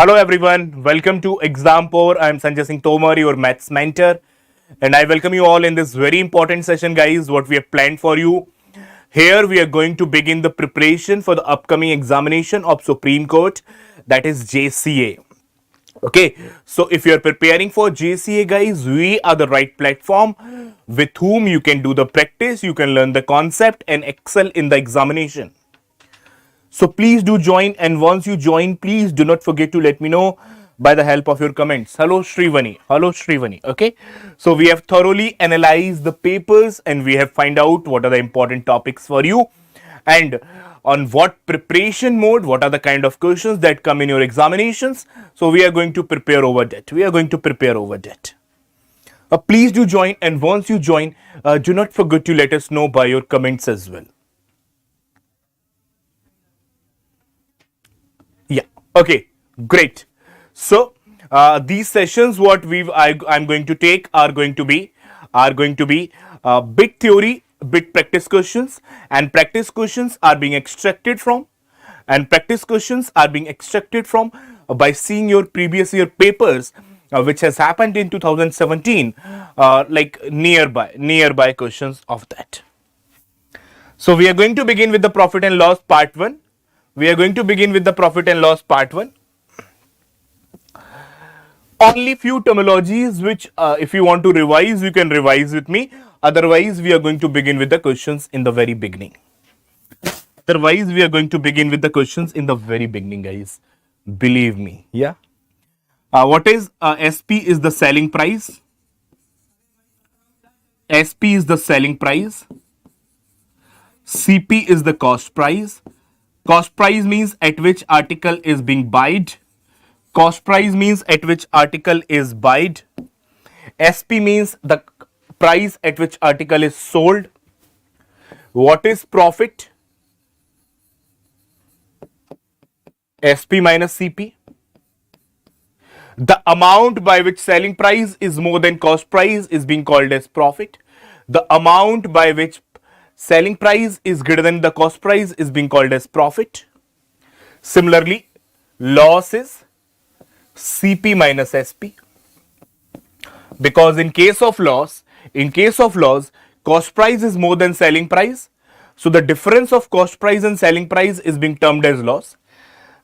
Hello everyone, welcome to Exam Pour. I am Sanjay Singh Tomar, your maths mentor, and I welcome you all in this very important session, guys. What we have planned for you. Here we are going to begin the preparation for the upcoming examination of Supreme Court, that is JCA. Okay, so if you are preparing for JCA, guys, we are the right platform with whom you can do the practice, you can learn the concept and excel in the examination. So please do join, and once you join, please do not forget to let me know by the help of your comments. Hello Shrivani. Hello Shrivani. Okay. So we have thoroughly analyzed the papers and we have find out what are the important topics for you and on what preparation mode, what are the kind of questions that come in your examinations. So we are going to prepare over that. We are going to prepare over that. Please do join, and once you join, do not forget to let us know by your comments as well. Yeah. Okay. Great. So these sessions, what I'm going to take are going to be bit theory, bit practice questions, and practice questions are being extracted from, by seeing your previous year papers, which has happened in 2017, like nearby questions of that. So we are going to begin with the profit and loss part 1. We are going to begin with the profit and loss part 1. Only few terminologies which if you want to revise, you can revise with me. Otherwise, we are going to begin with the questions in the very beginning. Guys. Believe me. Yeah. What is SP is the selling price. SP is the selling price. CP is the cost price. Cost price means at which article is being buyed. Cost price means at which article is buyed. SP means the price at which article is sold. What is profit? SP minus CP. The amount by which selling price is more than cost price is being called as profit. The amount by which selling price is greater than the cost price is being called as profit. Similarly, loss is CP minus SP, because in case of loss, cost price is more than selling price. So the difference of cost price and selling price is being termed as loss.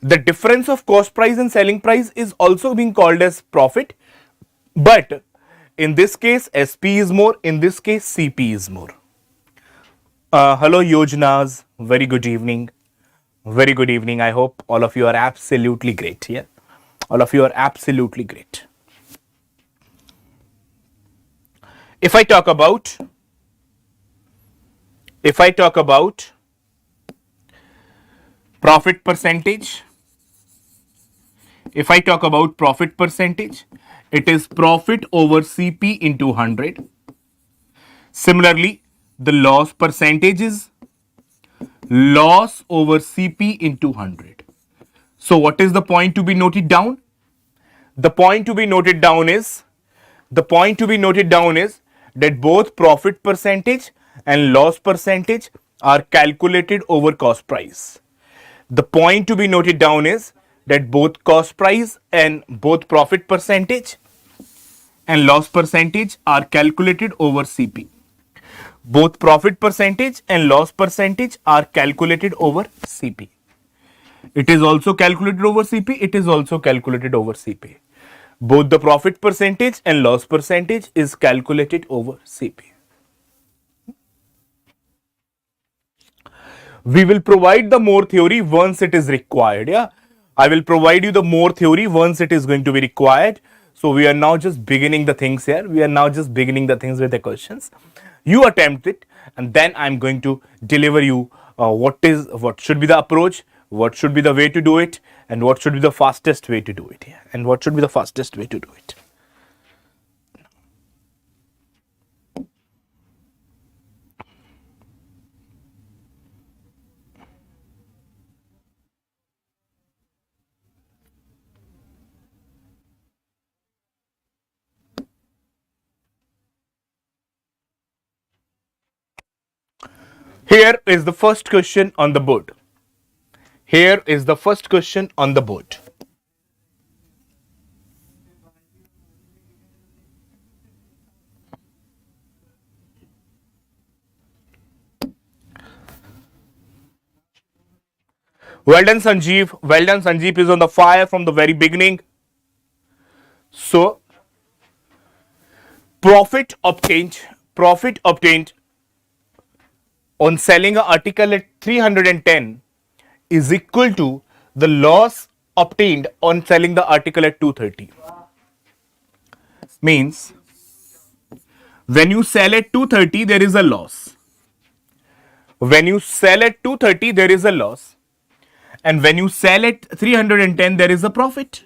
The difference of cost price and selling price is also being called as profit, but in this case SP is more, in this case CP is more. Hello Yojnas, very good evening. Very good evening. I hope all of you are absolutely great. Yeah, all of you are absolutely great. If I talk about profit percentage, it is profit over CP into 100. Similarly, the loss percentage is loss over CP into 100. So what is the point to be noted down? The point to be noted down is that both profit percentage and loss percentage are calculated over cost price. The point to be noted down is that both cost price and both profit percentage and loss percentage are calculated over CP. Both profit percentage and loss percentage are calculated over CP. It is also calculated over CP. It is also calculated over CP. Both the profit percentage and loss percentage is calculated over CP. We will provide the more theory once it is required. Yeah, I will provide you the more theory once it is going to be required. So we are now just beginning the things here. We are now just beginning the things with the questions. You attempt it, and then I'm going to deliver you what should be the approach, what should be the way to do it, and what should be the fastest way to do it. Yeah, and what should be the fastest way to do it. Here is the first question on the board. Well done, Sanjeev. Well done, Sanjeev is on the fire from the very beginning. So, profit obtained on selling an article at 310 is equal to the loss obtained on selling the article at 230. Means when you sell at 230 there is a loss. When you sell at 230 there is a loss, and when you sell at 310 there is a profit,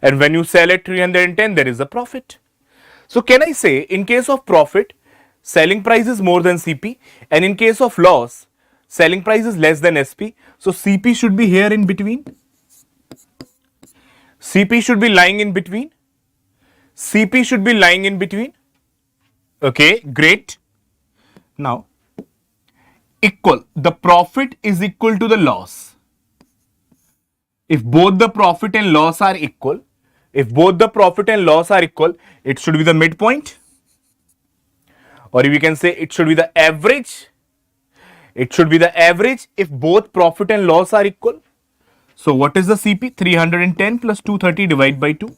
and when you sell at 310 there is a profit. So can I say in case of profit selling price is more than CP, and in case of loss selling price is less than SP? So CP should be here in between. CP should be lying in between. CP should be lying in between. Okay, great. Now, equal. The profit is equal to the loss. If both the profit and loss are equal, it should be the midpoint. Or we can say it should be the average. It should be the average if both profit and loss are equal. So what is the CP? 310 plus 230 divided by 2.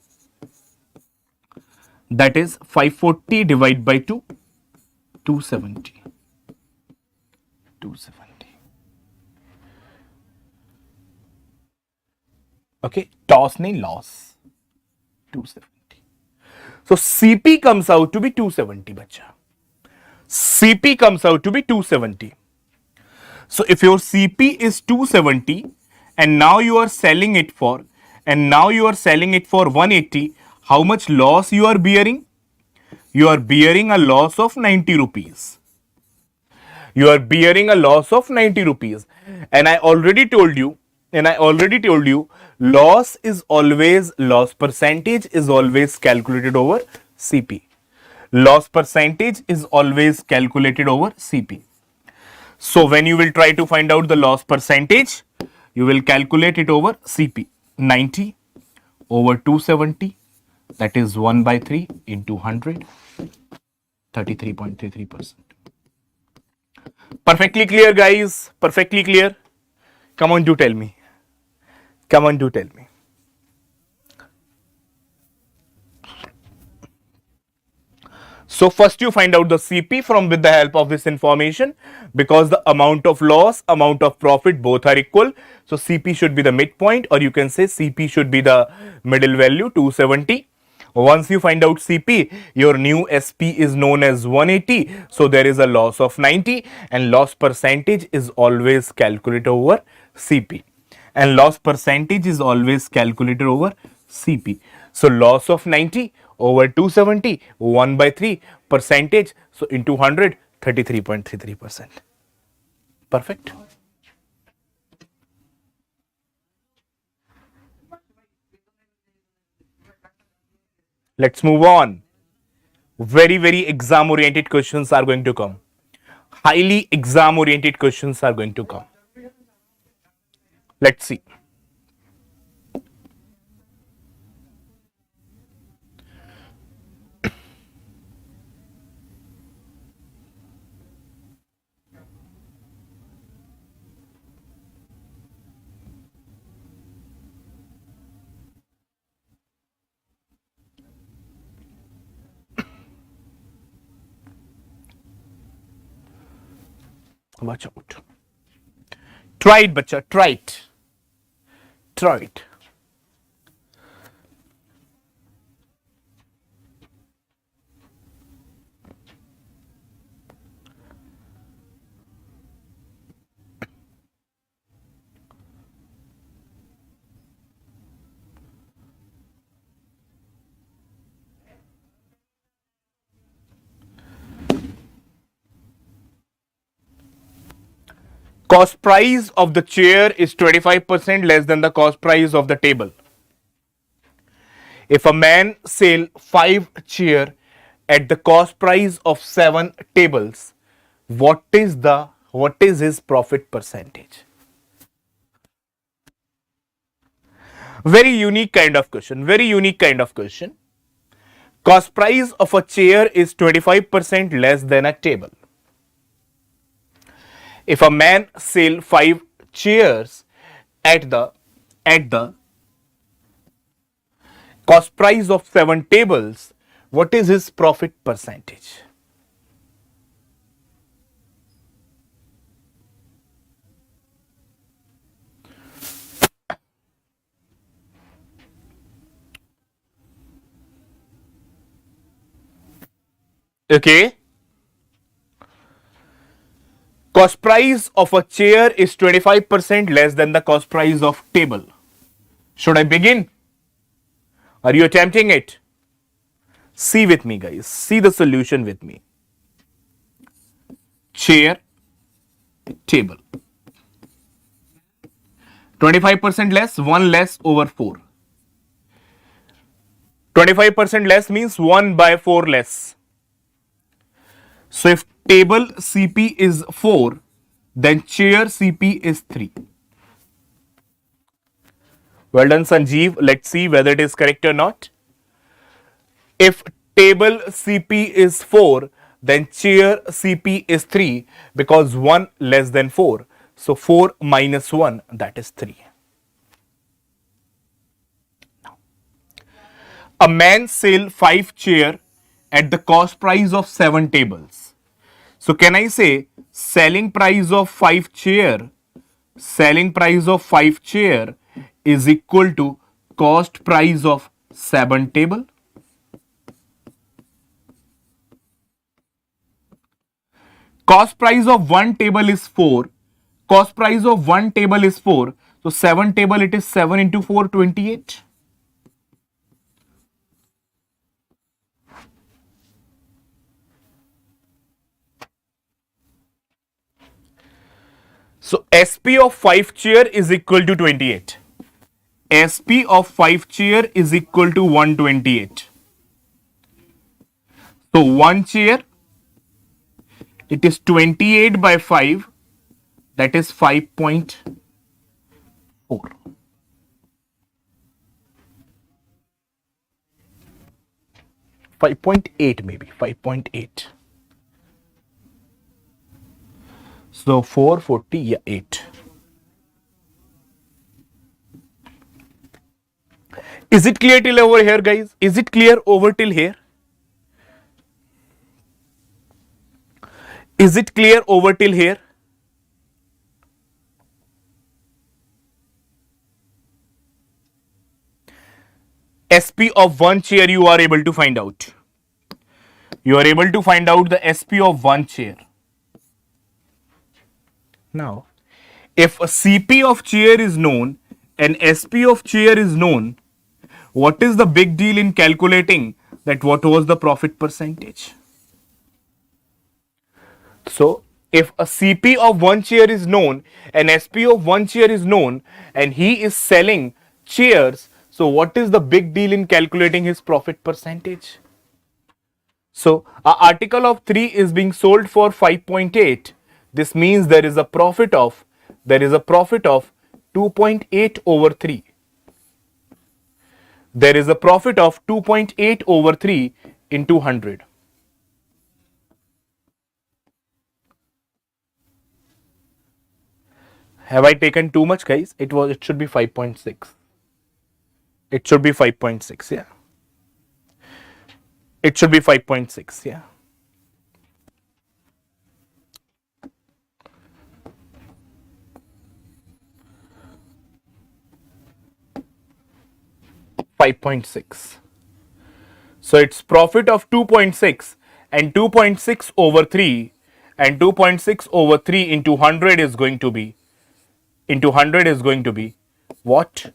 That is 540 divided by 2. 270. 270. Okay, toss nahi loss. 270. So CP comes out to be 270, bacha. CP comes out to be 270. So if your CP is 270 and now you are selling it for 180, how much loss you are bearing? You are bearing a loss of 90 rupees. You are bearing a loss of 90 rupees. And I already told you, loss percentage is always calculated over CP. Loss percentage is always calculated over CP. So when you will try to find out the loss percentage, you will calculate it over CP. 90 over 270, that is 1 by 3 into 100, 33.33%. Perfectly clear, guys. Perfectly clear. Come on, do tell me. Come on, do tell me. So first you find out the CP from with the help of this information, because the amount of loss, amount of profit, both are equal. So CP should be the midpoint, or you can say CP should be the middle value, 270. Once you find out CP, your new SP is known as 180. So there is a loss of 90, and loss percentage is always calculated over CP. And loss percentage is always calculated over CP. So loss of 90 over 270, 1 by 3 percentage. So into 100, 33.33%. Perfect. Let's move on. Very, very exam oriented questions are going to come. Highly exam oriented questions are going to come. Let's see. Watch out. Try it, bacha. Try it. Try it. Cost price of the chair is 25% less than the cost price of the table. If a man sell 5 chair at the cost price of 7 tables, what is his profit percentage? Very unique kind of question. Very unique kind of question. Cost price of a chair is 25% less than a table. If a man sell 5 chairs at the cost price of 7 tables, what is his profit percentage? Okay. Cost price of a chair is 25% less than the cost price of table. Should I begin? Are you attempting it? See with me, guys. See the solution with me. Chair, table. 25% less, 1 less over 4. 25% less means 1 by 4 less. So if table CP is 4, then chair CP is 3. Well done, Sanjeev. Let's see whether it is correct or not. If table CP is 4, then chair CP is 3 because 1 less than 4. So 4 minus 1, that is 3. A man sell 5 chair at the cost price of 7 tables. So can I say selling price of 5 chair is equal to cost price of 7 table? Cost price of 1 table is 4. Cost price of 1 table is 4. So 7 table, it is 7 into 4, 28. So SP of 5 chair is equal to 28. SP of 5 chair is equal to 128. So 1 chair, it is 28 by 5, that is 5.4. 5.8 maybe, 5.8. So 440, yeah, 8. Is it clear till over here, guys? Is it clear over till here? Is it clear over till here? SP of 1 chair you are able to find out. You are able to find out the SP of 1 chair. Now, if a CP of chair is known and SP of chair is known, what is the big deal in calculating that what was the profit percentage? So, if a CP of 1 chair is known and SP of 1 chair is known and he is selling chairs, so what is the big deal in calculating his profit percentage? So, an article of 3 is being sold for 5.8. This means there is a profit of 2.8 over 3. There is a profit of 2.8 over 3 into 100. Have I taken too much, guys? It should be 5.6. It should be 5.6, yeah. It should be 5.6, yeah. $5.6. So it's profit of 2.6 and 2.6 over 3 and 2.6 over 3 into 100 is going to be what?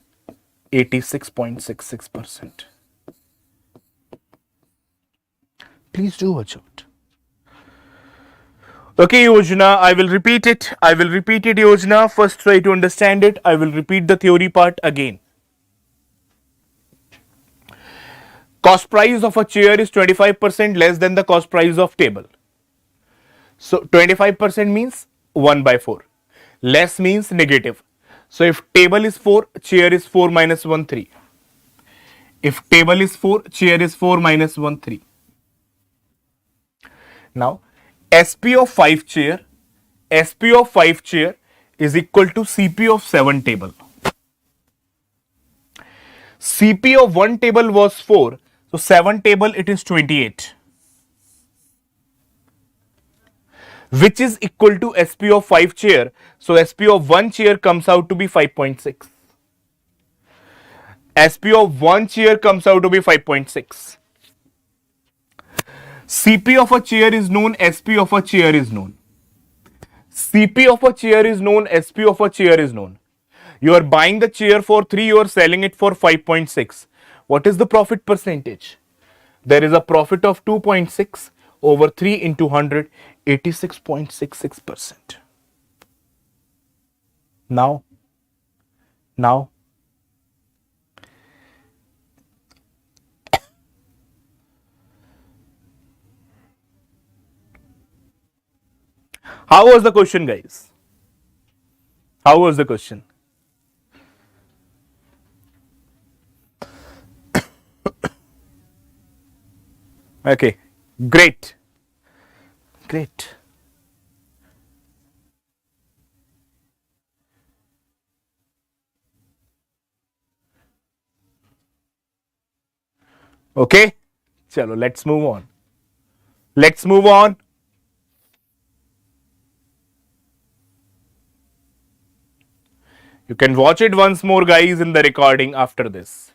86.66%. Please do watch out. Okay, Yojana, I will repeat it, Yojana. First try to understand it. I will repeat the theory part again. Cost price of a chair is 25% less than the cost price of table. So 25% means 1 by 4. Less means negative. So if table is 4, chair is 4 minus 1, 3. If table is 4, chair is 4 minus 1, 3. Now, SP of 5 chair is equal to CP of 7 table. CP of 1 table was 4. So 7 table it is 28. Which is equal to SP of 5 chair. So SP of 1 chair comes out to be 5.6. SP of 1 chair comes out to be 5.6. CP of a chair is known, SP of a chair is known. CP of a chair is known, SP of a chair is known. You are buying the chair for 3, you are selling it for 5.6. What is the profit percentage? There is a profit of 2.6 over 3 into 100, 86.66%. Now, how was the question, guys? How was the question? Okay, great. Great. Okay, chalo, let's move on. Let's move on. You can watch it once more, guys, in the recording after this.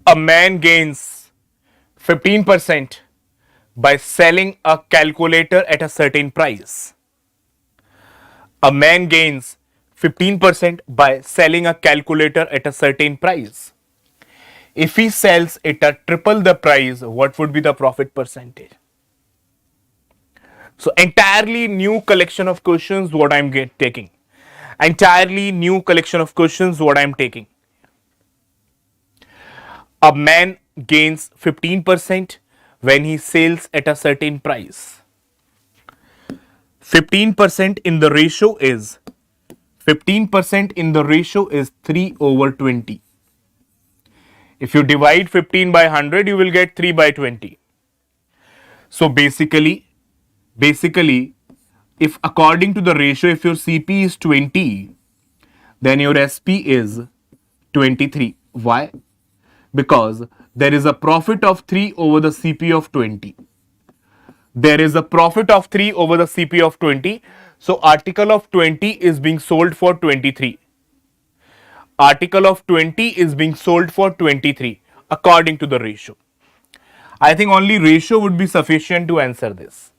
A man gains 15% by selling a calculator at a certain price. A man gains 15% by selling a calculator at a certain price. If he sells it at triple the price, what would be the profit percentage? So entirely new collection of questions what I'm taking. Entirely new collection of questions what I'm taking. A man gains 15% when he sells at a certain price. 15% in the ratio is 3 over 20. If you divide 15 by 100, you will get 3 by 20. So basically, if according to the ratio, if your CP is 20, then your SP is 23. Why? Because there is a profit of 3 over the CP of 20. There is a profit of 3 over the CP of 20. So article of 20 is being sold for 23. Article of 20 is being sold for 23 according to the ratio. I think only ratio would be sufficient to answer this.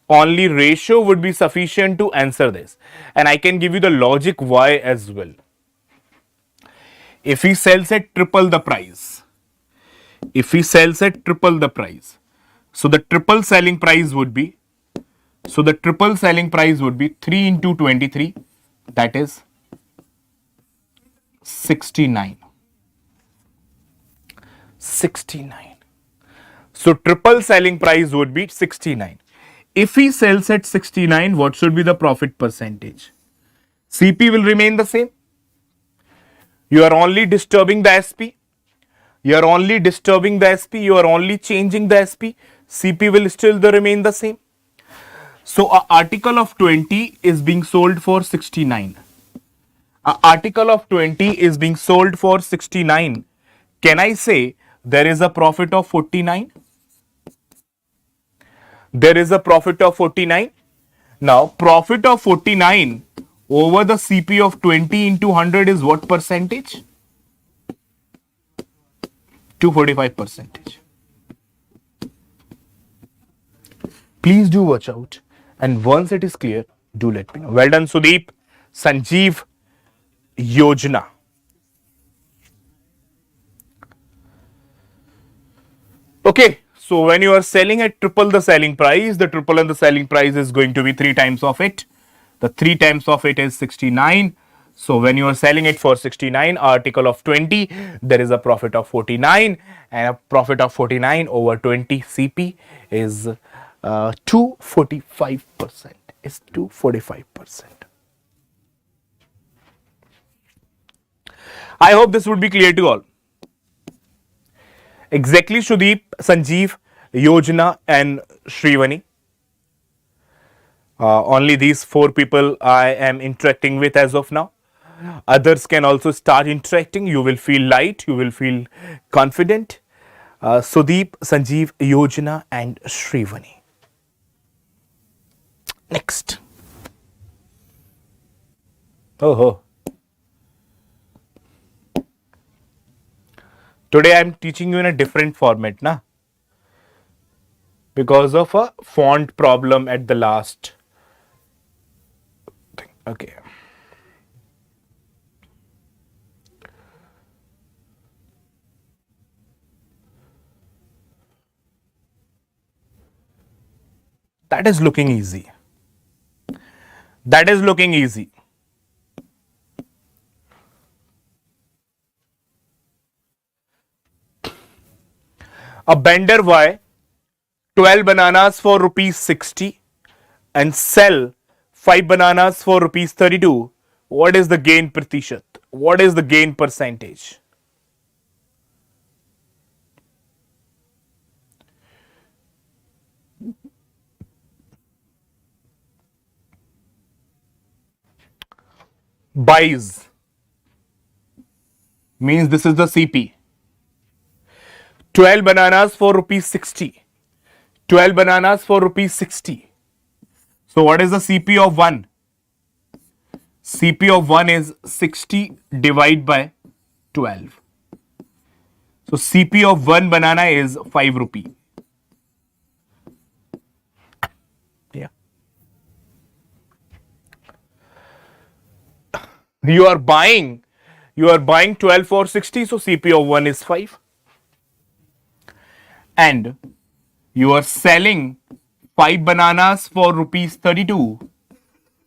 Only ratio would be sufficient to answer this. And I can give you the logic why as well. If he sells at triple the price, so the triple selling price would be, 3 into 23, that is 69. So triple selling price would be 69. If he sells at 69, what should be the profit percentage? CP will remain the same. You are only disturbing the SP. You are only changing the SP. CP will still remain the same. So an article of 20 is being sold for 69. An article of 20 is being sold for 69. Can I say there is a profit of 49? There is a profit of 49. Now, profit of 49 over the CP of 20 into 100 is what percentage? 245%. Please do watch out. And once it is clear, do let me know. Well done, Sudeep. Sanjeev Yojana. Okay. So when you are selling at triple the selling price, the triple and the selling price is going to be 3 times of it. The 3 times of it is 69. So when you are selling it for 69, article of 20, there is a profit of 49, and a profit of 49 over 20 CP is 245%. Is 245%. I hope this would be clear to all. Exactly, Sudeep, Sanjeev, Yojana, and Shrivani. Only these four people I am interacting with as of now. Others can also start interacting. You will feel light, you will feel confident. Sudeep, Sanjeev, Yojana, and Shrivani. Next. Oh. Today I am teaching you in a different format, na? Because of a font problem at the last thing. Okay. That is looking easy. That is looking easy. A vendor buy 12 bananas for rupees 60 and sell 5 bananas for rupees 32. What is the gain pratishat? What is the gain percentage? Buys means this is the CP. 12 bananas for rupees 60. 12 bananas for rupees 60. So what is the CP of 1? CP of 1 is 60 divided by 12. So CP of 1 banana is 5 rupee. Yeah. You are buying 12 for 60, so CP of 1 is 5. And you are selling 5 bananas for rupees 32.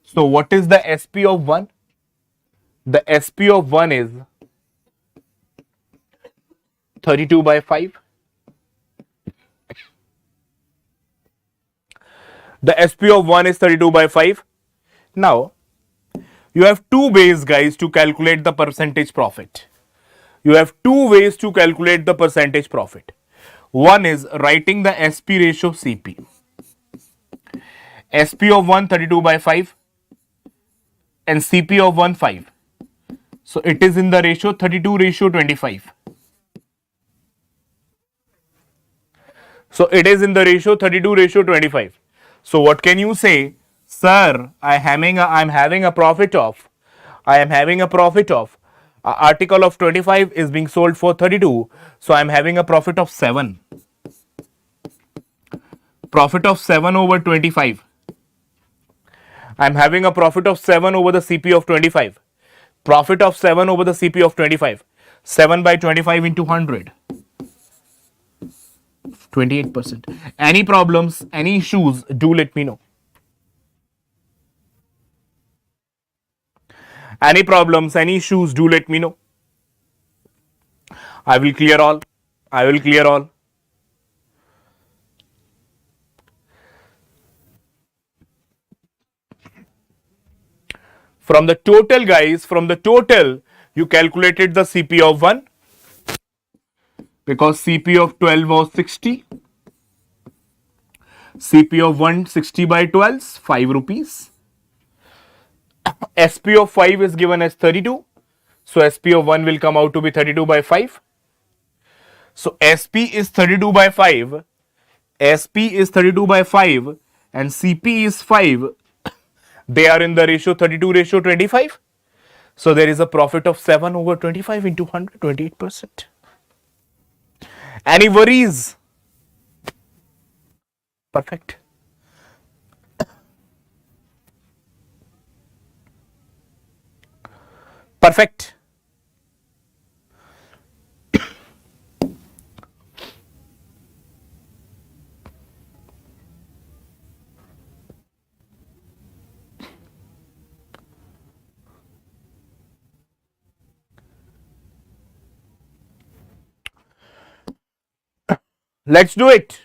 So what is the SP of 1? The SP of 1 is 32 by 5. The SP of 1 is 32 by 5. Now, you have two ways, guys, to calculate the percentage profit. You have two ways to calculate the percentage profit. One is writing the SP ratio CP. SP of 1 32 by 5 and CP of 1 5. So it is in the ratio 32 ratio 25. So it is in the ratio 32 ratio 25. So what can you say? Sir, I am having a profit of article of 25 is being sold for 32. So I am having a profit of 7. Profit of 7 over 25. I am having a profit of 7 over the CP of 25. Profit of 7 over the CP of 25. 7 by 25 into 100. 28%. Any problems, any issues, do let me know. Any problems, any issues, do let me know. I will clear all. I will clear all. From the total, guys, from the total, you calculated the CP of 1 because CP of 12 was 60. CP of 1 60 by 12 5 rupees. SP of 5 is given as 32. So SP of 1 will come out to be 32 by 5. So SP is 32 by 5. SP is 32 by 5 and CP is 5. They are in the ratio 32 ratio 25. So there is a profit of 7 over 25 into 100, 28%. Any worries? Perfect. Perfect. Let's do it.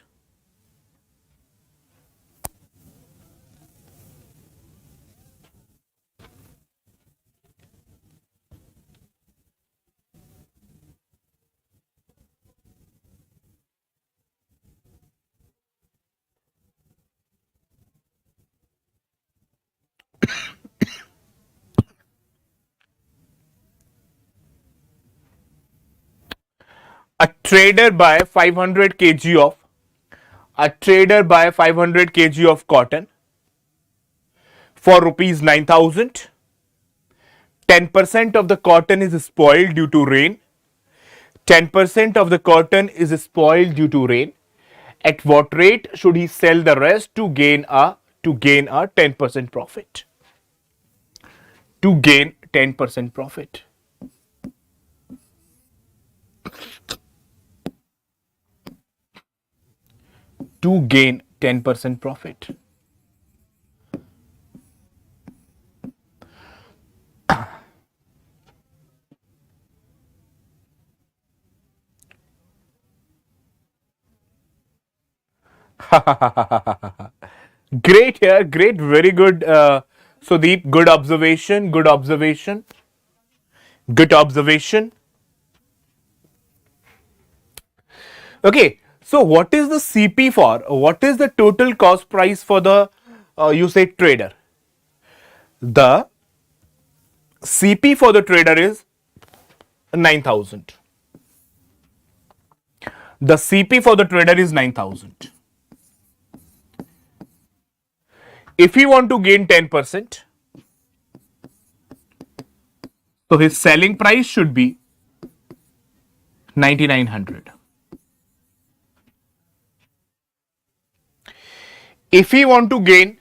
A trader buy 500 kg of a trader buy 500 kg of cotton for rupees 9,000. 10% of the cotton is spoiled due to rain. 10% of the cotton is spoiled due to rain. At what rate should he sell the rest to gain a 10% profit? To gain 10% profit. To gain 10% profit. Great here, great, very good. Sudeep, good observation, good observation, good observation. Okay, so what is the CP for? What is the total cost price for the you say trader? The CP for the trader is 9,000. The CP for the trader is 9,000. If he want to gain 10%, so his selling price should be 9,900. If he want to gain,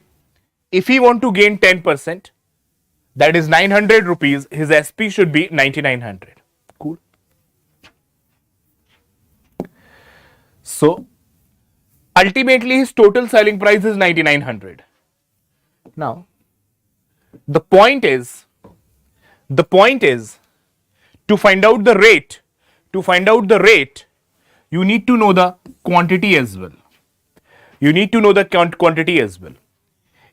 if he want to gain 10%, that is 900 rupees, his SP should be 9,900. Cool. So ultimately his total selling price is 9,900. Now the point is, the point is to find out the rate, to find out the rate, you need to know the quantity as well. You need to know the quantity as well.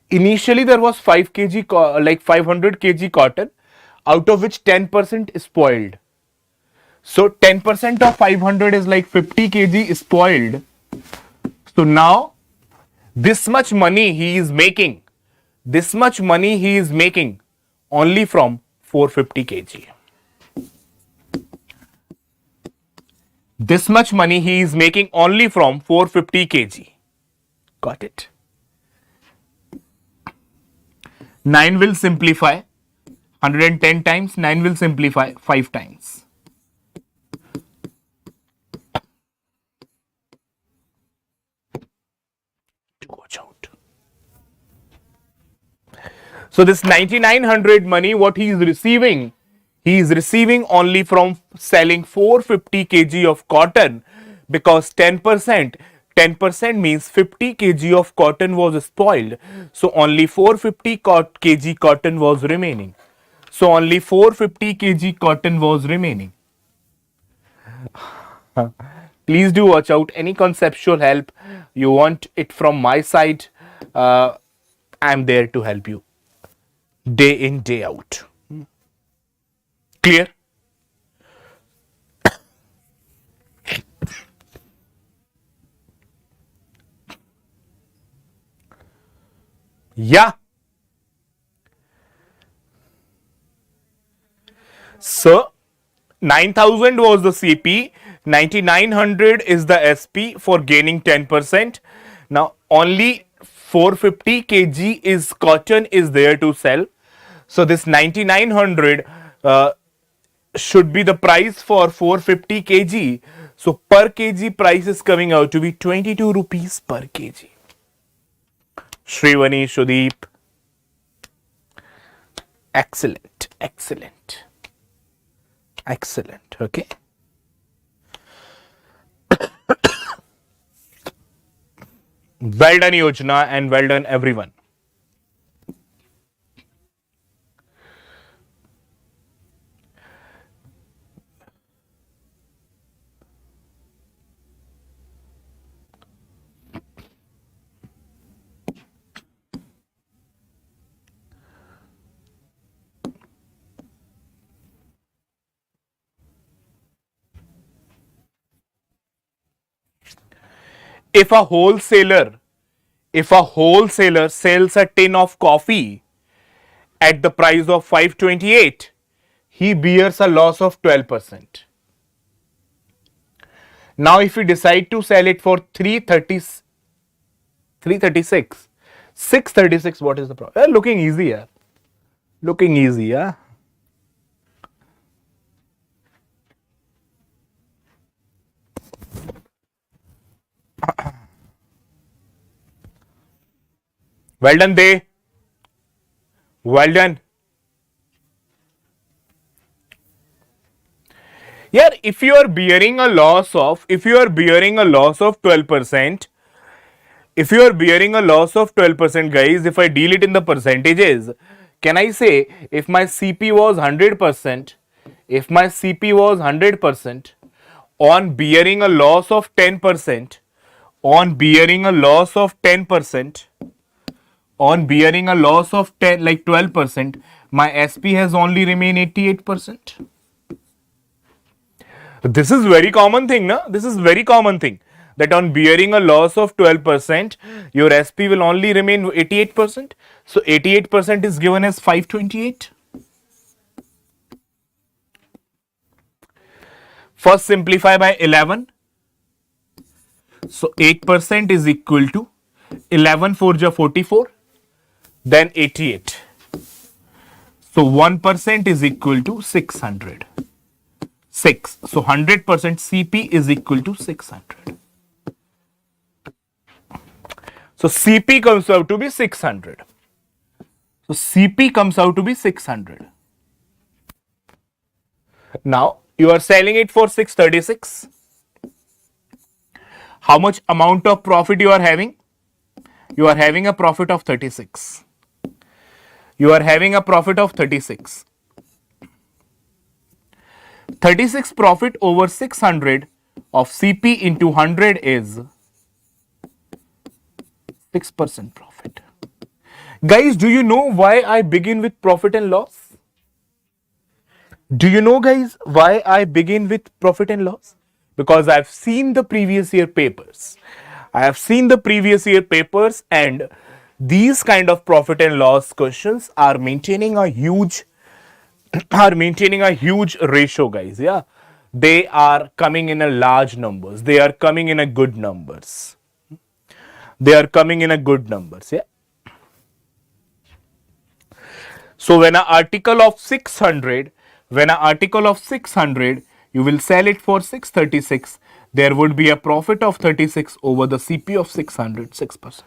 Initially there was 5 kg like 500 kg cotton, out of which 10% is spoiled. So 10% of 500 is like 50 kg spoiled. So now this much money he is making, this much money he is making only from 450 kg. This much money he is making only from 450 kg. Got it? 9 will simplify 110 times, 9 will simplify 5 times. Watch out. So this 9,900 money, what he is receiving only from selling 450 kg of cotton, because 10% means 50 kg of cotton was spoiled. So only 450 kg cotton was remaining. So only 450 kg cotton was remaining. Please do watch out. Any conceptual help you want it from my side, I'm there to help you day in, day out. Clear? Yeah. So 9,000 was the CP, 9,900 is the SP for gaining 10%. Now only 450 kg is cotton is there to sell. So this 9,900 should be the price for 450 kg. So per kg price is coming out to be 22 rupees per kg. Shrivani, Sudeep. Excellent, excellent, excellent. Okay. Well done, Yojana, and well done, everyone. if a wholesaler sells a tin of coffee at the price of 528, he bears a loss of 12%. Now if we decide to sell it for 336, 636, what is the problem? Looking easy, yeah. Looking easy, yeah. Well done, they. Well done. Yeah, if you are bearing a loss of 12%, if you are bearing a loss of 12%, guys, if I deal it in the percentages, can I say if my CP was 100%, if my CP was 100% on bearing a loss of 10%, on bearing a loss of 10%, on bearing a loss of 10 like 12%, my SP has only remained 88%. This is very common thing, na? This is very common thing that on bearing a loss of 12%, your SP will only remain 88%. So 88% is given as 528. First simplify by 11. So 8% is equal to 11 4 ja 44, then 88. So 1% is equal to 600. 6. So 100% CP is equal to 600. So CP comes out to be 600. So CP comes out to be 600. Now you are selling it for 636. How much amount of profit you are having? You are having a profit of 36. You are having a profit of 36. 36 profit over 600 of CP into 100 is 6% profit. Guys, do you know why I begin with profit and loss? Do you know, guys, why I begin with profit and loss? Because I've seen the previous year papers. I have seen the previous year papers, and these kind of profit and loss questions are maintaining a huge ratio, guys. Yeah, they are coming in a large numbers. They are coming in a good numbers. They are coming in a good numbers. Yeah. So when an article of 600, you will sell it for 636, there would be a profit of 36 over the CP of 600, 6%.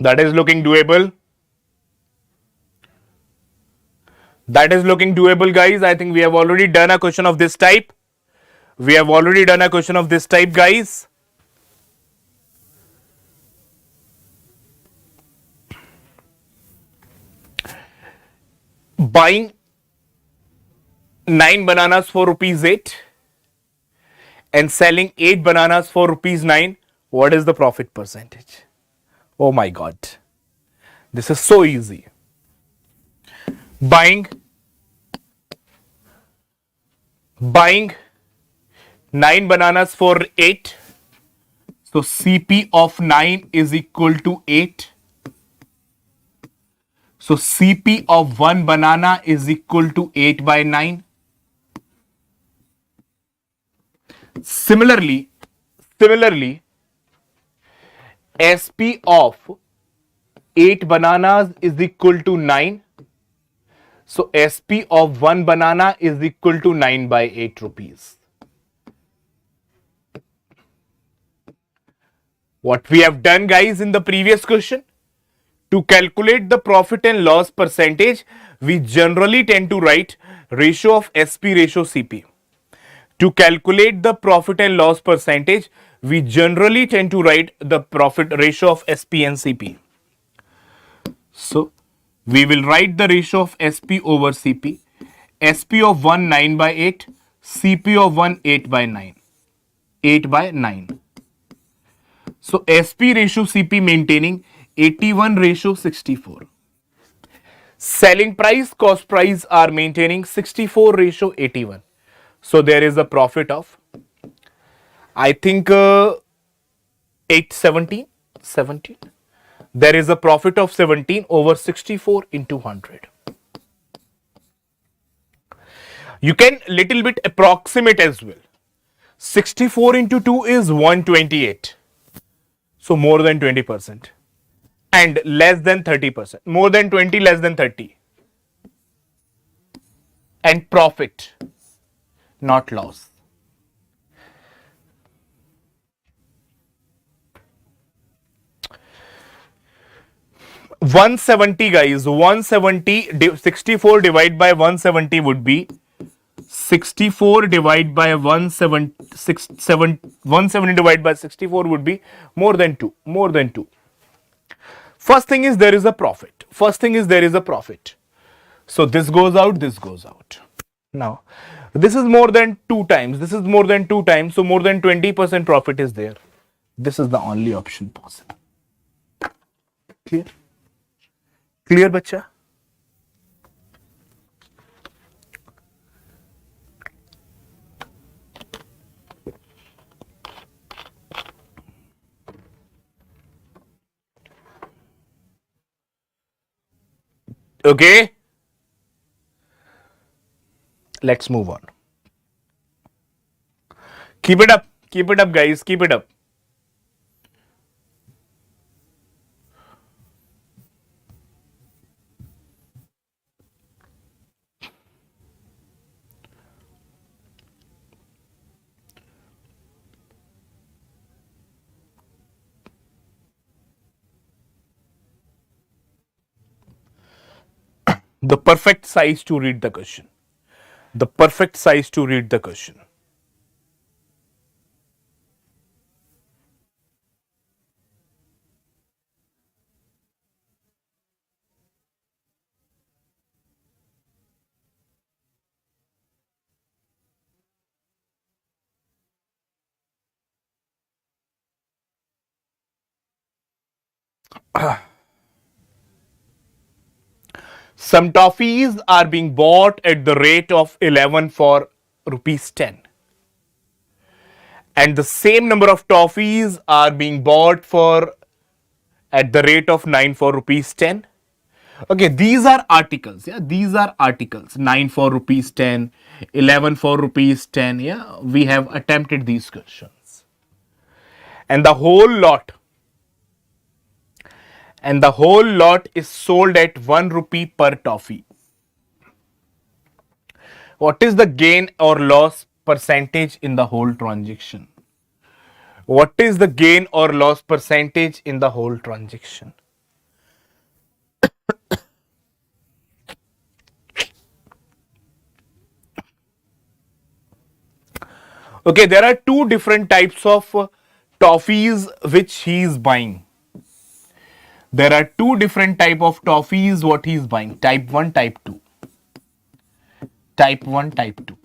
That is looking doable. That is looking doable, guys. I think we have already done a question of this type. We have already done a question of this type, guys. Buying 9 bananas for ₹8 and selling 8 bananas for ₹9. What is the profit percentage? Oh my God. This is so easy. Buying 9 bananas for 8. So CP of 9 is equal to 8. So CP of 1 banana is equal to 8 by 9. Similarly, SP of 8 bananas is equal to 9. So SP of 1 banana is equal to 9 by 8 rupees. What we have done, guys, in the previous question, To calculate the profit and loss percentage, we generally tend to write ratio of SP ratio CP. To calculate the profit and loss percentage, we generally tend to write the profit ratio of SP and CP. So, we will write the ratio of SP over CP. SP of 1 9 by 8, CP of 1 8 by 9. 8 by 9. So, SP ratio CP maintaining 81 ratio 64. Selling price, cost price are maintaining 64 ratio 81. So, there is a profit of, I think, 17. There is a profit of 17 over 64 into 100. You can little bit approximate as well. 64 into 2 is 128. So more than 20%. And less than 30%. More than 20, less than 30. And profit, not loss. $170, guys. 170, 64 divided by 170 would be 64 divided by 170 divided by 64 would be more than 2. More than 2. First thing is there is a profit. First thing is there is a profit. So this goes out, this goes out. Now, this is more than 2 times. This is more than 2 times. So more than 20% profit is there. This is the only option possible. Clear? Clear, bacha? Okay. Let's move on. Keep it up. Keep it up, guys. Keep it up. The perfect size to read the question. The perfect size to read the question. Some toffees are being bought at the rate of 11 for rupees 10. And the same number of toffees are being bought for at the rate of 9 for rupees 10. Okay, these are articles. Yeah, these are articles. 9 for rupees 10, 11 for rupees 10. Yeah, we have attempted these questions. And the whole lot is sold at 1 rupee per toffee. What is the gain or loss percentage in the whole transaction? What is the gain or loss percentage in the whole transaction? Okay, there are 2 different types of toffees which he is buying. There are 2 different type of toffees what he is buying. Type 1, type 2. Type 1, type 2.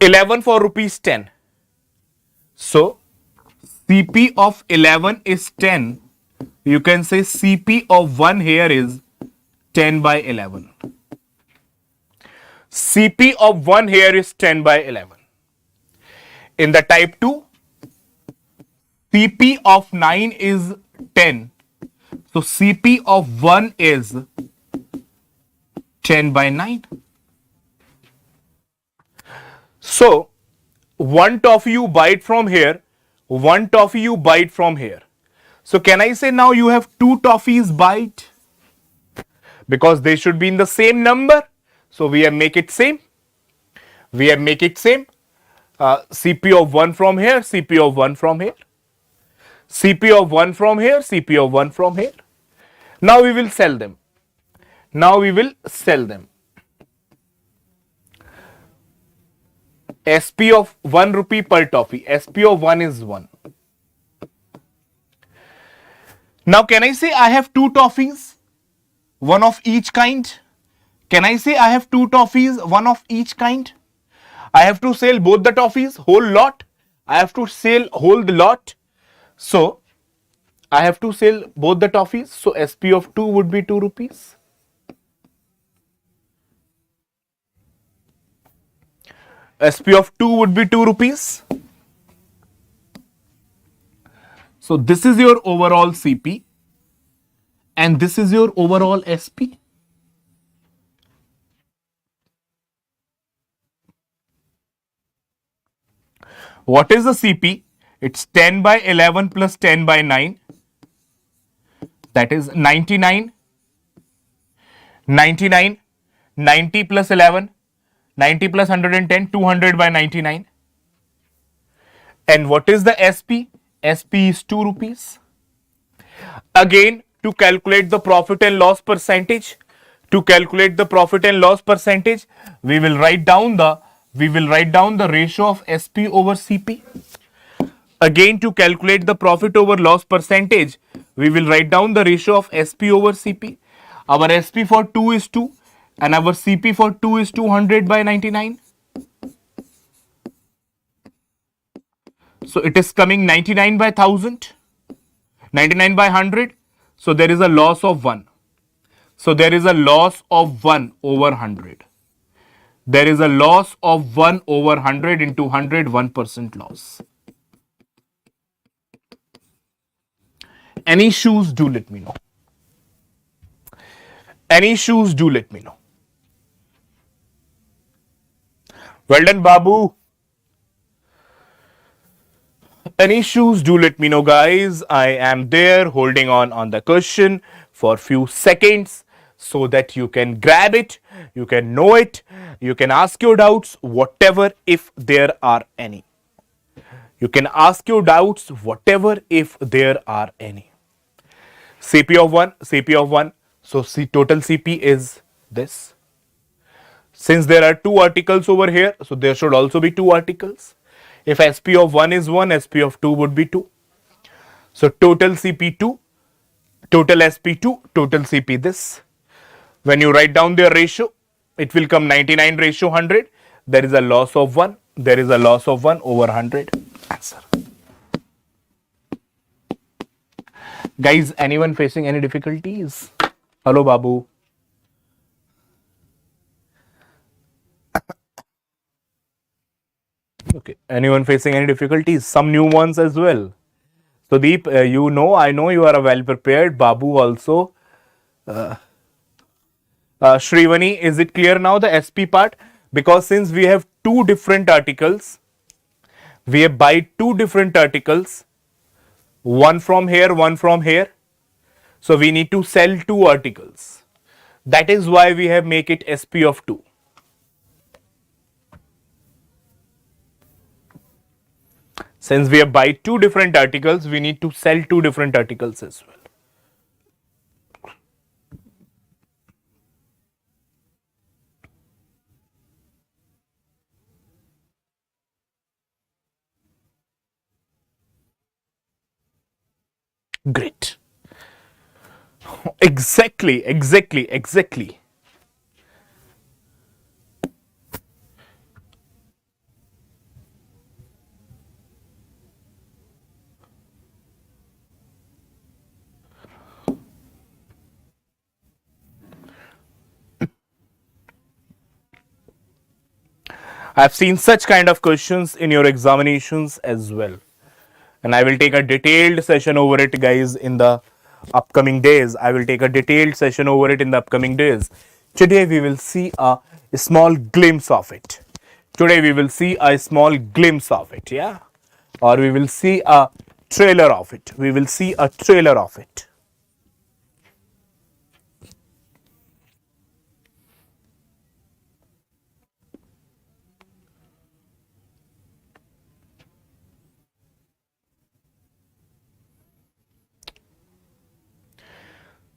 $11 for rupees 10. So, CP of 11 is 10. You can say CP of 1 here is 10 by 11. CP of 1 here is 10 by 11. In the type 2, CP of 9 is 10. So CP of 1 is 10 by 9. So, 1 toffee you buy it from here, 1 toffee you buy it from here. So can I say now you have 2 toffees bite? Because they should be in the same number. So we have make it same. We have make it same. CP of 1 from here, CP of 1 from here, CP of 1 from here, CP of 1 from here. Now we will sell them. Now we will sell them. SP of 1 rupee per toffee. SP of 1 is 1. Now can I say I have 2 toffees? One of each kind? Can I say I have 2 toffees? One of each kind? I have to sell both the toffees, whole lot. I have to sell whole the lot. So I have to sell both the toffees. So SP of 2 would be 2 rupees. SP of 2 would be 2 rupees. So this is your overall CP and this is your overall SP. What is the CP? It's 10 by 11 plus 10 by 9. That is 99. 99. 90 plus 11. 90 plus 110. 200 by 99. And what is the SP? SP is 2 rupees. Again, to calculate the profit and loss percentage, we will write down the ratio of SP over CP. Again, to calculate the profit over loss percentage, we will write down the ratio of SP over CP. Our SP for 2 is 2 and our CP for 2 is 200 by 99. So it is coming 99 by 1000, 99 by 100. So there is a loss of 1. So there is a loss of 1 over 100. There is a loss of 1 over 100 into 100, 1% loss. Any issues, do let me know. Any issues, do let me know. Well done, Babu. Any issues, do let me know, guys. I am there holding on the question for few seconds so that you can grab it, you can know it, you can ask your doubts, whatever, if there are any. You can ask your doubts, whatever, if there are any. CP of 1, CP of 1. So total CP is this. Since there are 2 articles over here, so there should also be 2 articles. If SP of 1 is 1, SP of 2 would be 2. So total CP 2, total SP 2, total CP this. When you write down their ratio, it will come 99 ratio 100. There is a loss of 1. There is a loss of 1 over 100. Answer. Guys, anyone facing any difficulties? Hello, Babu. Okay. Anyone facing any difficulties? Some new ones as well. So Deep, you know, I know you are well prepared. Babu also. Shrivani, is it clear now, the SP part? Because since we have 2 different articles, we have buy 2 different articles, one from here, one from here. So we need to sell 2 articles. That is why we have make it SP of 2. Since we have buy 2 different articles, we need to sell 2 different articles as well. Great. Exactly. I've seen such kind of questions in your examinations as well. And I will take a detailed session over it, guys, in the upcoming days. Today we will see a small glimpse of it. Yeah. Or we will see a trailer of it.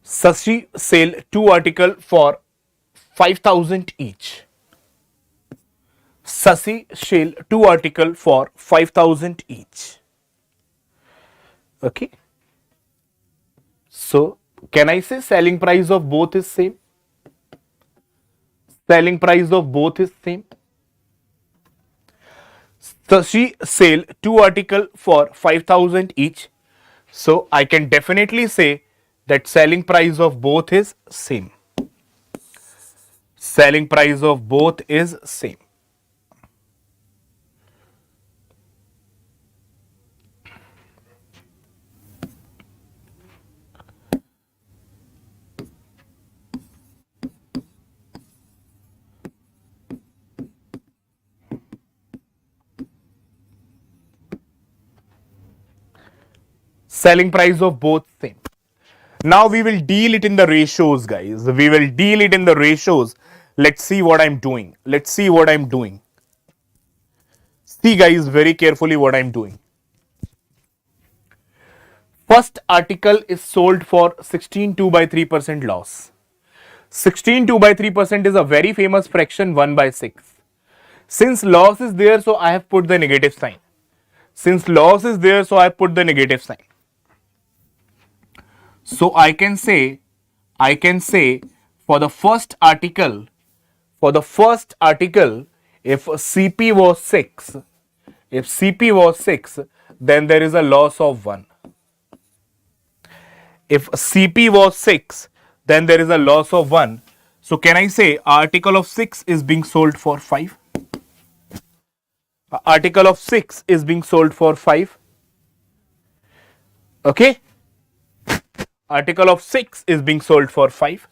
Sashi sell two article for 5,000 each. Sasi sell two article for 5,000 each. Okay. So can I say selling price of both is same? Selling price of both is same. Sashi sell two article for 5,000 each. So I can definitely say that selling price of both is same. Selling price of both is same. Selling price of both same. Now we will deal it in the ratios, guys. We will deal it in the ratios. Let's see what I'm doing. Let's see what I'm doing. See, guys, very carefully what I'm doing. First article is sold for 16.2 by 3% loss. 16.2 by 3% is a very famous fraction 1 by 6. Since loss is there, so I have put the negative sign. Since loss is there, so I put the negative sign. So I can say for the first article, if CP was 6, then there is a loss of 1. If CP was 6, then there is a loss of 1. So can I say article of 6 is being sold for 5? Article of 6 is being sold for 5. Okay? Article of 6 is being sold for 5.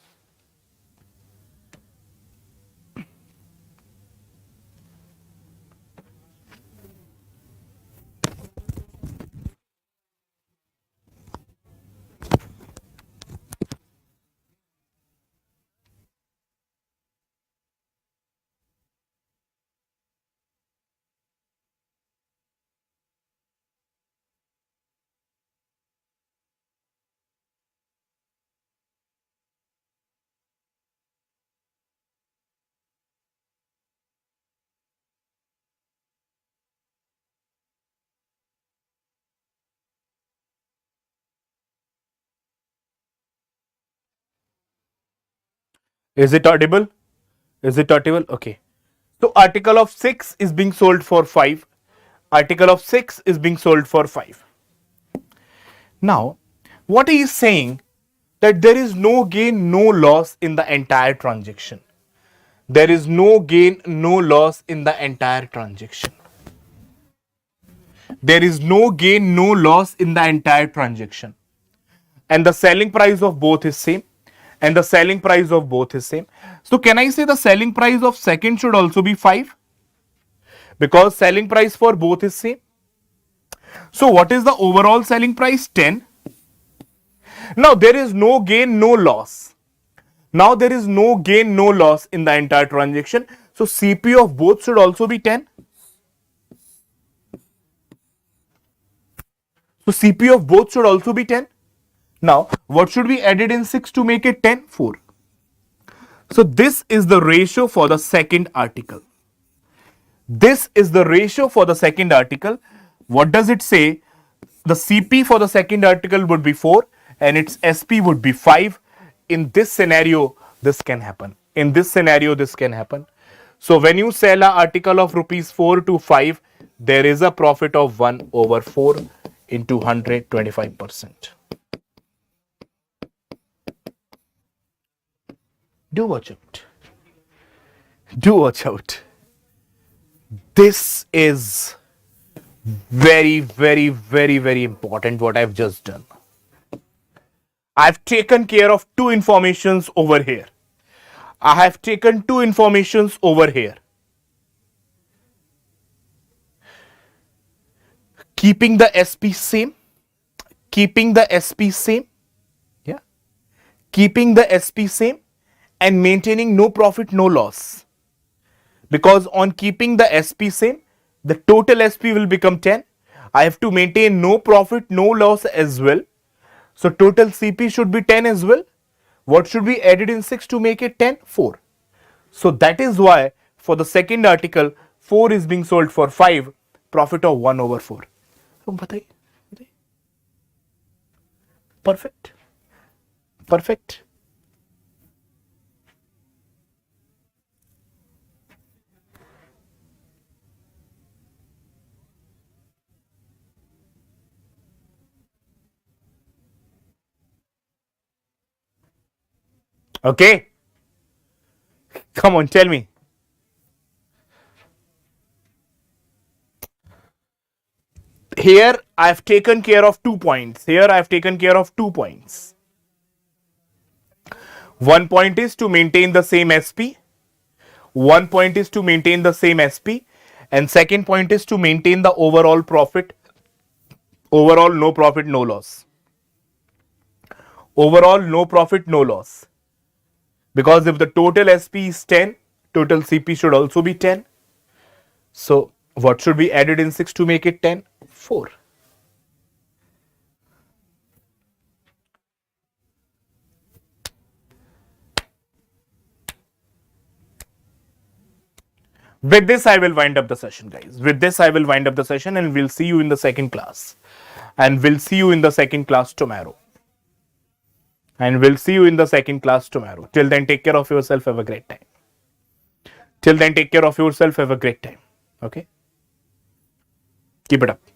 Is it audible? Is it audible? Okay. So article of 6 is being sold for 5. Article of 6 is being sold for 5. Now, what he is saying that there is no gain, no loss in the entire transaction. There is no gain, no loss in the entire transaction. There is no gain, no loss in the entire transaction. And the selling price of both is same. And the selling price of both is same. So can I say the selling price of second should also be 5? Because selling price for both is same. So what is the overall selling price? 10. Now there is no gain, no loss. Now there is no gain, no loss in the entire transaction. So CP of both should also be 10. So CP of both should also be 10. Now what should be added in 6 to make it 10? 4. So this is the ratio for the second article. This is the ratio for the second article. What does it say? The CP for the second article would be 4 and its SP would be 5. In this scenario, this can happen. In this scenario, this can happen. So when you sell an article of rupees 4 to 5, there is a profit of 1 over 4 into 125%. Do watch out. Do watch out. This is very, very, very, very important what I've just done. I've taken care of two informations over here. I have taken two informations over here. Keeping the SP same. Keeping the SP same. Yeah. Keeping the SP same and maintaining no profit, no loss. Because on keeping the SP same, the total SP will become 10. I have to maintain no profit, no loss as well. So total CP should be 10 as well. What should be added in 6 to make it 10? 4. So that is why for the second article 4 is being sold for 5, profit of 1 over 4. बताइए, perfect, perfect. Okay, come on, tell me. Here I have taken care of 2 points. Here I have taken care of 2 points. One point is to maintain the same SP. One point is to maintain the same SP. And second point is to maintain the overall profit. Overall, no profit, no loss. Overall, no profit, no loss. Because if the total SP is 10, total CP should also be 10. So, what should be added in 6 to make it 10? 4. With this, I will wind up the session, guys. With this, I will wind up the session and we'll see you in the second class. And we'll see you in the second class tomorrow. And we'll see you in the second class tomorrow. Till then, take care of yourself. Have a great time. Till then, take care of yourself. Have a great time. Okay? Keep it up.